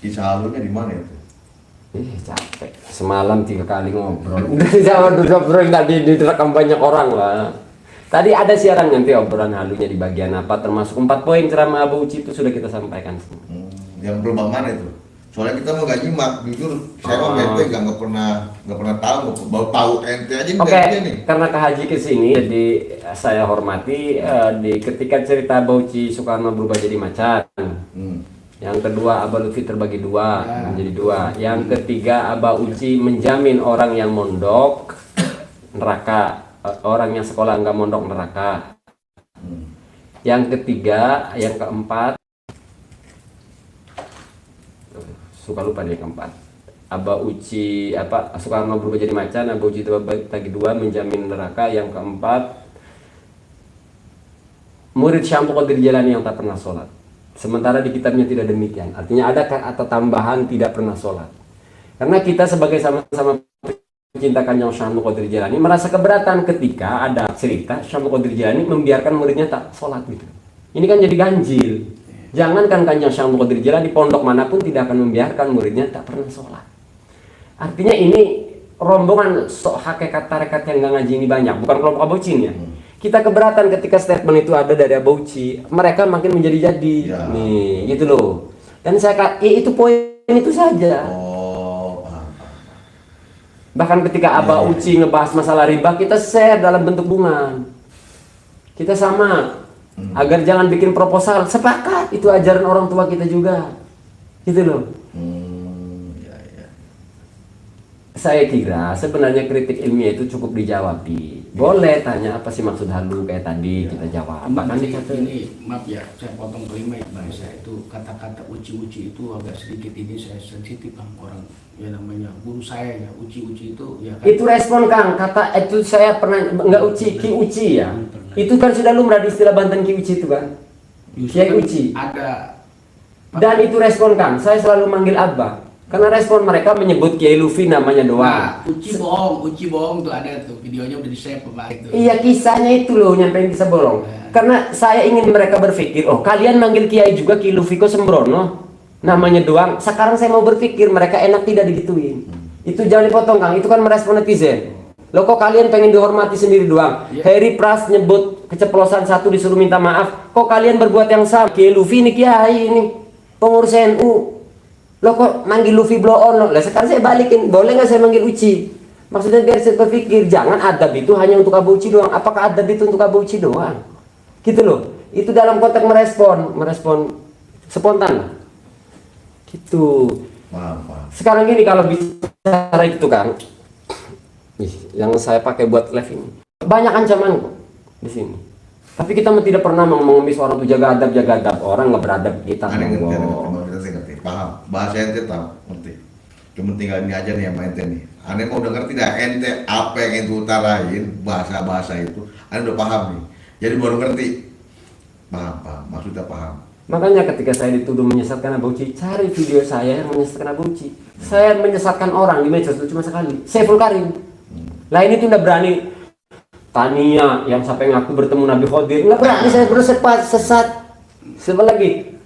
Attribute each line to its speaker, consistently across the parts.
Speaker 1: Kisah halunya di mana itu?
Speaker 2: Capek. Semalam 3 kali ngobrol. Udah jawab ngobrol nggak direkam banyak orang lah. Tadi ada siaran nanti obrolan halunya di bagian apa, termasuk 4 poin ceramah Abu Uci itu sudah kita sampaikan semua.
Speaker 1: Yang belum mana itu? Soalnya kita mau gak nyimak, jujur saya mau ente nggak pernah tahu, baru tahu ente aja
Speaker 2: Oke,
Speaker 1: nih.
Speaker 2: karena Kak Haji kesini, jadi saya hormati ketika cerita Bauci Soekarno berubah jadi macan. Yang kedua, Abah Lutfi terbagi 2 menjadi 2. Yang ketiga, Abah Uci menjamin orang yang mondok neraka, orang yang sekolah nggak mondok neraka. Yang ketiga, yang keempat, suka lupa nih keempat. Abah Uci Soekarno berubah jadi macan, Abah Uci terbagi 2 menjamin neraka. Yang keempat, murid Syamsul Qadir Jalani yang tak pernah sholat. Sementara di kitabnya tidak demikian. Artinya ada kata tambahan tidak pernah sholat. Karena kita sebagai sama-sama pecinta Kanjeng Syamsul Qadir Jalani merasa keberatan ketika ada cerita Syamsul Qadir Jalani membiarkan muridnya tak sholat gitu. Ini kan jadi ganjil. Jangankan Kanjeng Syamsul Qadir Jalani, pondok manapun tidak akan membiarkan muridnya tak pernah sholat. Artinya ini rombongan hakikat tarekat yang nggak ngaji ini banyak, bukan kelompok abocin ya. Kita keberatan ketika statement itu ada dari Abauci, mereka makin menjadi-jadi, nih, gitu loh. Dan saya itu poin itu saja. Bahkan ketika Abauci ngebahas masalah riba, kita share dalam bentuk bunga. Kita sama, agar jangan bikin proposal. Sepakat, itu ajaran orang tua kita juga, gitu loh. Saya kira sebenarnya kritik ilmiah itu cukup dijawabi. Boleh tanya apa sih maksud halu kayak tadi kita jawab. Bahkan
Speaker 3: ini maaf ya, saya potong kelima ya bang. Saya itu kata-kata uci-uci itu agak sedikit ini saya sensitif bang, orang ya namanya guru saya ya uci-uci itu ya. Kan?
Speaker 2: Itu respon Kang, kata itu saya pernah nggak uci, ki uci ya. Itu kan sudah lumrah di istilah Banten ki uci itu kan. Kiai uci.
Speaker 3: Ada.
Speaker 2: Dan itu respon Kang, saya selalu manggil Abah. Karena respon mereka menyebut Kiai Lufi namanya doang.
Speaker 3: Nah, uci bohong tuh ada tuh videonya udah di-save Pak itu.
Speaker 2: Iya, kisahnya itu loh, nyampein kisah bohong. Karena saya ingin mereka berpikir, oh kalian manggil Kiai juga Kiai Lufi kok sembrono, namanya doang. Sekarang saya mau berpikir mereka enak tidak digituin. Itu jangan dipotong Kang, itu kan merespon netizen. Loh kok kalian pengen dihormati sendiri doang? Harry Pras nyebut keceplosan 1 disuruh minta maaf. Kok kalian berbuat yang sama? Kiai Lufi ini Kiai ini pengurus NU. Lo kok manggil Luffy blow on lo? Lah sekarang saya balikin, boleh nggak saya manggil Uci? Maksudnya biar saya berpikir, jangan adab itu hanya untuk Abu Uci doang. Apakah adab itu untuk Abu Uci doang? Gitu loh. Itu dalam konteks merespon spontan. Gitu. Sekarang gini kalau bicara itu Kang, yang saya pakai buat live ini, banyak ancaman kok di sini. Tapi kita tidak pernah mengemis orang tuh jaga adab, orang nggak beradab kita.
Speaker 1: Paham, bahasa ente tahu, ngerti. Cuma tinggal ini aja nih sama ente nih. Ane mau udah ngerti dah ente apa yang ente utarain bahasa itu, ane udah paham nih. Jadi baru ngerti. Paham, maksudnya paham.
Speaker 2: Makanya ketika saya dituduh menyesatkan Abu Uci, cari video saya yang menyesatkan Abu Uci. Saya menyesatkan orang di medsos itu cuma sekali. Saiful Karim. Lah ini tuh udah berani. Tania yang sampai ngaku bertemu Nabi Khidir, nggak berani saya sesat. Siapa lagi?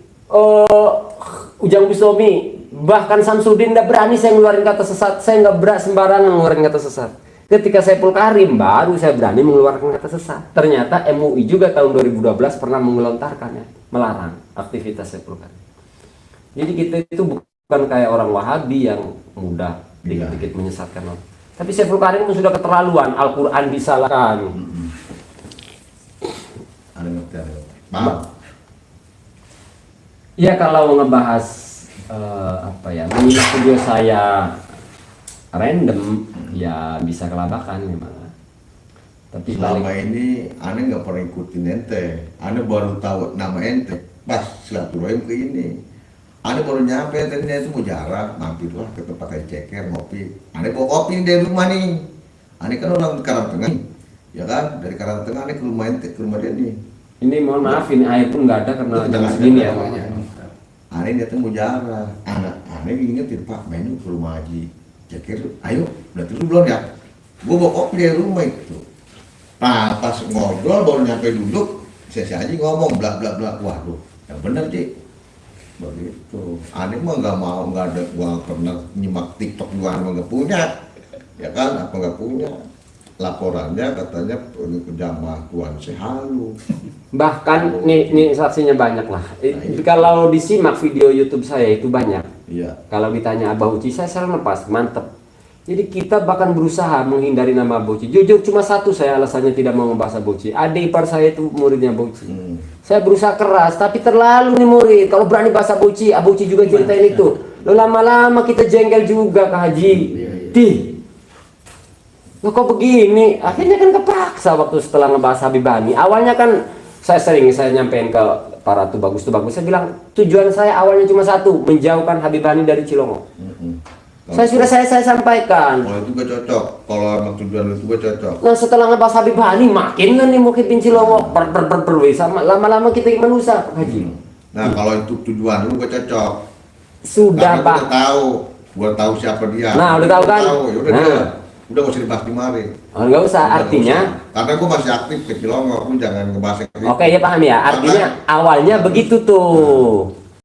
Speaker 2: Ujang Bustomi, bahkan Samsudin nggak berani saya ngeluarin kata sesat. Saya nggak berat sembarangan ngeluarin kata sesat. Ketika Saiful Karim baru saya berani mengeluarkan kata sesat. Ternyata MUI juga tahun 2012 pernah mengelontarkannya, melarang aktivitas Saiful Karim. Jadi kita itu bukan kayak orang Wahabi yang mudah dikit-dikit menyesatkan orang. Tapi Saiful Karim itu sudah keterlaluan, Al-Quran disalahkan. Ya kalau ngebahas menyimak video saya random ya bisa kelabakan memang. Tapi
Speaker 1: selama ini ane nggak pernah ikutin ente, ane baru tahu nama ente pas silaturahim ke ini. Ane baru nyampe ente itu mujarah, mampirlah ke tempat ceker ngopi. Ane bawa kopi dari rumah nih. Ane kan orang Karangtengah, ya kan dari Karangtengah ane ke rumah ente, ke rumah dia nih.
Speaker 2: Ini mohon maaf ini air pun nggak ada karena jam segini ya.
Speaker 1: Ane datang mujarah, ane ingetin Pak main ke rumah Haji Ceker, ayo berarti lu belum ya? Gua bawa kopi dari rumah itu. Nah pas ngobrol baru nyampe duduk, saya Haji ngomong bla bla bla, waduh yang bener Ci. begitu. Aneh mah nggak mau, nggak ada, gua pernah nyimak TikTok juga mah nggak punya, ya kan? Apa nggak punya? Laporannya katanya jamaah Tuan Sehalu.
Speaker 2: Bahkan nih saksinya banyak lah. Kalau disimak video YouTube saya itu banyak.
Speaker 1: Iya.
Speaker 2: Kalau ditanya Abah Uci, saya selalu lepas, mantep. Jadi kita bahkan berusaha menghindari nama Abah Uci. Jujur cuma satu saya alasannya tidak mau membahas Abah Uci. Adik ipar saya itu muridnya Abah Uci. Saya berusaha keras, tapi terlalu nih murid. Kalau berani bahas Abah Uci juga ceritain itu. Lo lama-lama kita jengkel juga Kak Haji. Lo kok begini? Akhirnya kan kepaksa waktu setelah ngebahas Habibani. Awalnya kan saya nyampein ke para tuh bagus. Saya bilang tujuan saya awalnya cuma satu, menjauhkan Habibani dari Cilongo. Saya sampaikan.
Speaker 1: Kalau itu gak cocok, kalau emang tujuan itu gak cocok.
Speaker 2: Nah setelah ngebahas Habibani makin kan nih Muhyiddin Cilongo sama lama-lama kita gimana usah Pak Haji.
Speaker 1: Nah kalau itu tujuan lu gak cocok.
Speaker 2: Sudah
Speaker 1: Karena
Speaker 2: Pak.
Speaker 1: gua tahu siapa dia.
Speaker 2: Nah udah tahu kan?
Speaker 1: Ya udah
Speaker 2: Nah.
Speaker 1: dia. Udah gak usah dibahas di mari.
Speaker 2: Oh, nggak usah,
Speaker 1: Udah,
Speaker 2: artinya.
Speaker 1: nggak usah. Karena gua masih aktif ke Cilongo, lu jangan ngebahas yang
Speaker 2: Oke ya paham ya. Artinya awalnya begitu tuh.